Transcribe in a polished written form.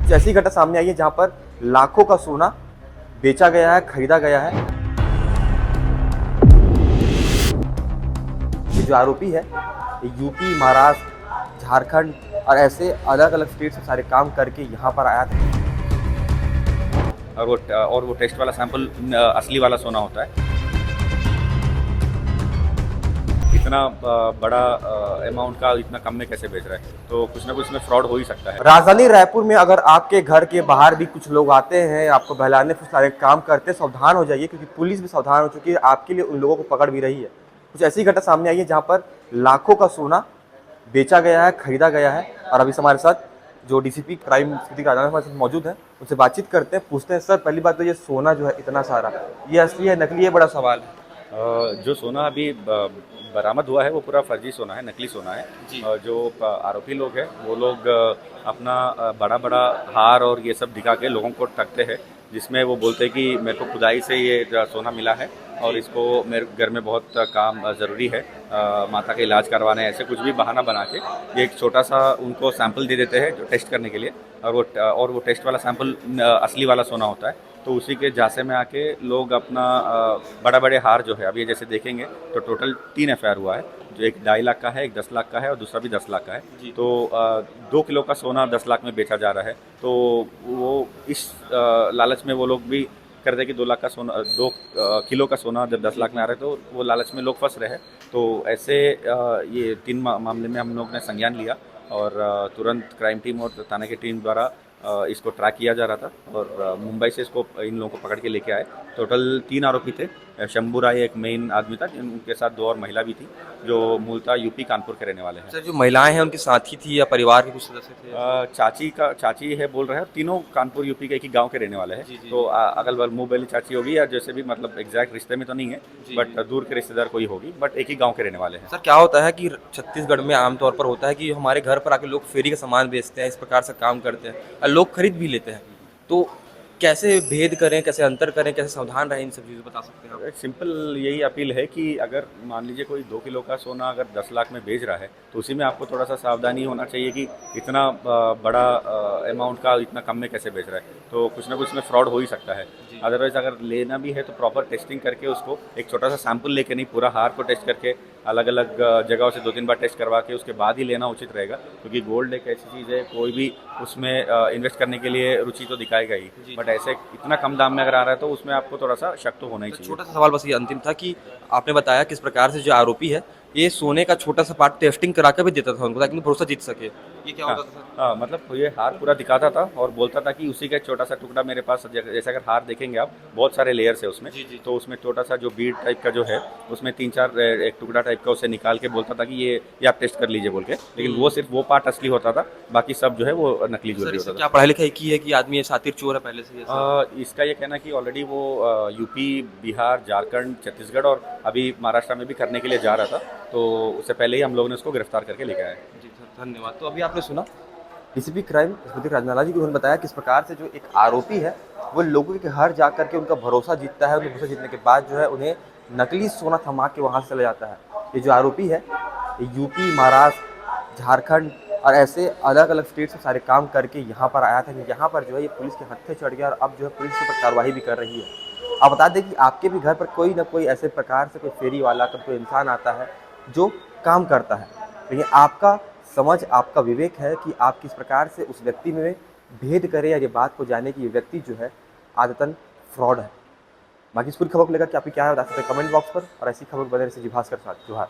ऐसी घटना सामने आई है जहां पर लाखों का सोना बेचा गया है, खरीदा गया है। ये जो आरोपी है ये यूपी, महाराष्ट्र, झारखंड और ऐसे अलग अलग स्टेट से सारे काम करके यहाँ पर आया था। और वो टेस्ट वाला सैंपल असली वाला सोना होता है। इतना बड़ा अमाउंट का इतना कम में कैसे बेच रहा है, तो कुछ ना कुछ में फ्रॉड हो ही सकता है। राजधानी रायपुर में अगर आपके घर के बाहर भी कुछ लोग आते हैं, आपको बहलाने फुसलाने का काम करते हैं, सावधान हो जाइए, क्योंकि पुलिस भी सावधान हो चुकी है, आपके लिए उन लोगों को पकड़ भी रही है। कुछ ऐसी घटना सामने आई है जहाँ पर लाखों का सोना बेचा गया है, खरीदा गया है। और अभी हमारे साथ जो डीसीपी क्राइम राजधानी हमारे साथ मौजूद है, उनसे बातचीत करते हैं, पूछते हैं सर पहली बात तो ये सोना जो है इतना सारा, ये असली है नकली है, बड़ा सवाल है। जो सोना अभी बरामद हुआ है वो पूरा फर्जी सोना है, नकली सोना है। जो आरोपी लोग हैं वो लोग अपना बड़ा बड़ा हार और ये सब दिखा के लोगों को ठगते हैं, जिसमें वो बोलते हैं कि मेरे को खुदाई से ये सोना मिला है और इसको मेरे घर में बहुत काम ज़रूरी है, माता का इलाज करवाना है। ऐसे कुछ भी बहाना बना के ये एक छोटा सा उनको सैंपल दे देते हैं जो टेस्ट करने के लिए, और वो टेस्ट वाला सैंपल असली वाला सोना होता है। तो उसी के झांसे में आके लोग अपना बड़ा बड़े हार जो है, अब ये जैसे देखेंगे तो टोटल 3 एफआईआर हुआ है, जो एक 2.5 लाख का है, एक 10 लाख का है और दूसरा भी 10 लाख का है। तो 2 किलो का सोना 10 लाख में बेचा जा रहा है। तो वो इस लालच में वो लोग भी करते हैं कि 2 लाख का सोना, 2 किलो का सोना जब 10 लाख में आ रहा है, तो वो लालच में लोग फंस रहे हैं। तो ऐसे ये 3 मामले में हम लोग ने संज्ञान लिया और तुरंत क्राइम टीम और थाने की टीम द्वारा इसको ट्रैक किया जा रहा था और मुंबई से इसको इन लोगों को पकड़ के लेके आए। टोटल 3 आरोपी थे। शंभू राय एक मेन आदमी था, उनके साथ 2 और महिला भी थी, जो मूलतः यूपी कानपुर के रहने वाले हैं। सर जो महिलाएं हैं उनके साथी थी या परिवार के कुछ सदस्य थे? चाची है बोल रहे हैं, तीनों कानपुर यूपी के एक ही गांव के रहने वाले हैं। तो अगल बगल मुँह वाली चाची होगी या जैसे भी, मतलब एग्जैक्ट रिश्ते में तो नहीं है, बट दूर के रिश्तेदार कोई होगी, बट एक ही गाँव के रहने वाले हैं। सर क्या होता है कि छत्तीसगढ़ में आमतौर पर होता है कि हमारे घर पर आके लोग फेरी का सामान बेचते हैं, इस प्रकार से काम करते हैं और लोग खरीद भी लेते हैं। तो कैसे भेद करें, कैसे अंतर करें, कैसे सावधान रहें, इन सब चीज़ों बता सकते हैं आप? एक सिंपल यही अपील है कि अगर मान लीजिए कोई 2 किलो का सोना अगर 10 लाख में बेच रहा है, तो उसी में आपको थोड़ा सा सावधानी होना चाहिए कि इतना बड़ा अमाउंट का इतना कम में कैसे बेच रहा है, तो कुछ ना कुछ में फ्रॉड हो ही सकता है। अदरवाइज अगर लेना भी है तो प्रॉपर टेस्टिंग करके उसको एक छोटा सा सैंपल लेके, नहीं पूरा हार को टेस्ट करके अलग अलग जगहों से 2-3 बार टेस्ट करवा के उसके बाद ही लेना उचित रहेगा, क्योंकि गोल्ड एक ऐसी चीज़ है, कोई भी उसमें इन्वेस्ट करने के लिए रुचि तो दिखाएगा ही, बट ऐसे इतना कम दाम में अगर आ रहा है तो उसमें आपको थोड़ा सा शक तो होना ही चाहिए। छोटा सा सवाल बस ये अंतिम था कि आपने बताया किस प्रकार से जो आरोपी है ये सोने का छोटा सा पार्ट टेस्टिंग करा कर भी देता था उनको, ताकि भरोसा जीत सके। ये क्या होता था सर? हाँ, मतलब ये हार पूरा दिखाता था और बोलता था कि उसी का एक छोटा सा टुकड़ा मेरे पास, जैसे अगर हार देखेंगे आप, बहुत सारे लेयर्स है उसमें। तो उसमें छोटा सा जो बीड टाइप का जो है, उसमें 3-4 एक टुकड़ा टाइप का उसे निकाल के बोलता था कि ये आप टेस्ट कर लीजिए बोल के, लेकिन वो सिर्फ वो पार्ट असली होता था, बाकी सब जो है वो नकली ज्वेलरी होता था। क्या पढ़ाई लिखाई की है कि आदमी ये शातिर चोर है पहले से? इसका ये कहना कि ऑलरेडी वो यूपी, बिहार, झारखंड, छत्तीसगढ़ और अभी महाराष्ट्र में भी करने के लिए जा रहा था, तो उससे पहले ही हम लोगों ने उसको गिरफ्तार करके लेके आए। जी सर धन्यवाद। तो अभी आपने सुना डीसीपी क्राइम राजनाला जी को, उन्होंने बताया किस प्रकार से जो एक आरोपी है वो लोगों के घर जा करके उनका भरोसा जीतता है, उनका भरोसा जीतने के बाद जो है उन्हें नकली सोना थमा के वहाँ से चला जाता है। ये जो आरोपी है ये यूपी, महाराष्ट्र, झारखंड और ऐसे अलग अलग स्टेट से सारे काम करके यहाँ पर आया था कि यहाँ पर जो है ये पुलिस के हत्थे चढ़ गया और अब जो है पुलिस के ऊपर कार्रवाई भी कर रही है। आप बता दें कि आपके भी घर पर कोई ना कोई ऐसे प्रकार से कोई फेरी वाला, कोई इंसान आता है जो काम करता है, लेकिन आपका समझ, आपका विवेक है कि आप किस प्रकार से उस व्यक्ति में भेद करें या ये बात को जाने कि ये व्यक्ति जो है आदतन फ्रॉड है। बाकी इस पूरी खबर को लेकर के आपकी क्या है बता सकते हैं कमेंट बॉक्स पर, और ऐसी खबर बने रहे से जी भास्कर साथ जोहार।